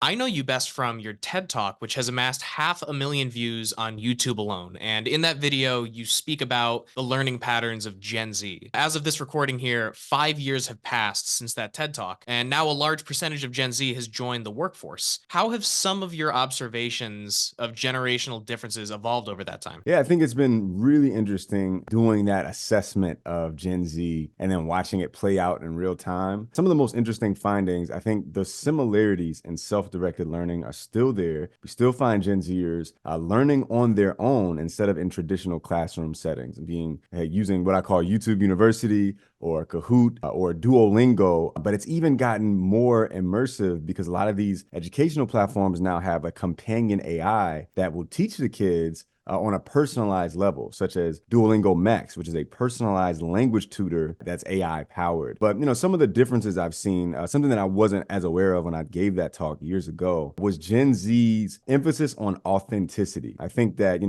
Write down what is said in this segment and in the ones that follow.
I know you best from your TED Talk, which has amassed 500,000 views on YouTube alone. And in that video, you speak about the learning patterns of Gen Z. As of this recording here, 5 years have passed since that TED Talk, and now a large percentage of Gen Z has joined the workforce. How have some of your observations of generational differences evolved over that time? Yeah, I think it's been really interesting doing that assessment of Gen Z and then watching it play out in real time. Some of the most interesting findings, I think the similarities in self-directed learning are still there. We still find Gen Zers learning on their own instead of in traditional classroom settings, being using what I call YouTube University or Kahoot or Duolingo, but it's even gotten more immersive because a lot of these educational platforms now have a companion AI that will teach the kids on a personalized level, such as Duolingo Max, which is a personalized language tutor that's AI powered. But some of the differences I've seen, something that I wasn't as aware of when I gave that talk years ago, was Gen Z's emphasis on authenticity. I think that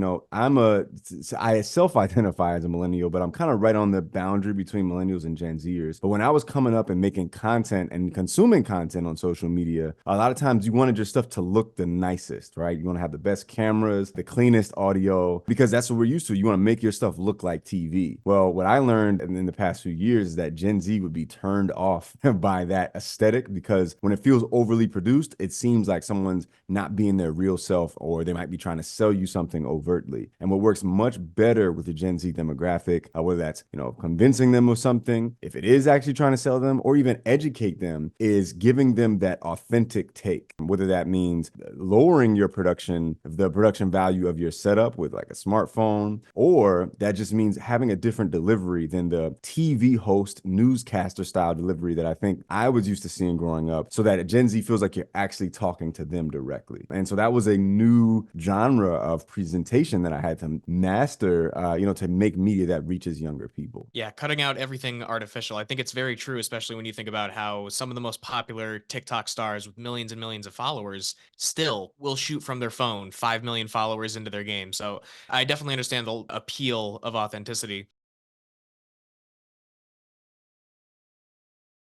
I self-identify as a millennial, but I'm kind of right on the boundary between millennials and Gen Zers. But when I was coming up and making content and consuming content on social media, a lot of times you wanted your stuff to look the nicest, right? You want to have the best cameras, the cleanest audio, because that's what we're used to. You want to make your stuff look like TV. Well, what I learned in the past few years is that Gen Z would be turned off by that aesthetic because when it feels overly produced, it seems like someone's not being their real self, or they might be trying to sell you something overtly. And what works much better with the Gen Z demographic, whether that's, convincing them of something, if it is actually trying to sell them or even educate them, is giving them that authentic take, whether that means lowering the production value of your setup with like a smartphone, or that just means having a different delivery than the TV host newscaster style delivery that I think I was used to seeing growing up, so that Gen Z feels like you're actually talking to them directly. And so that was a new genre of presentation that I had to master, to make media that reaches younger people. Yeah, cutting out everything artificial. I think it's very true, especially when you think about how some of the most popular TikTok stars with millions and millions of followers still will shoot from their phone 5 million followers into their game. So I definitely understand the appeal of authenticity.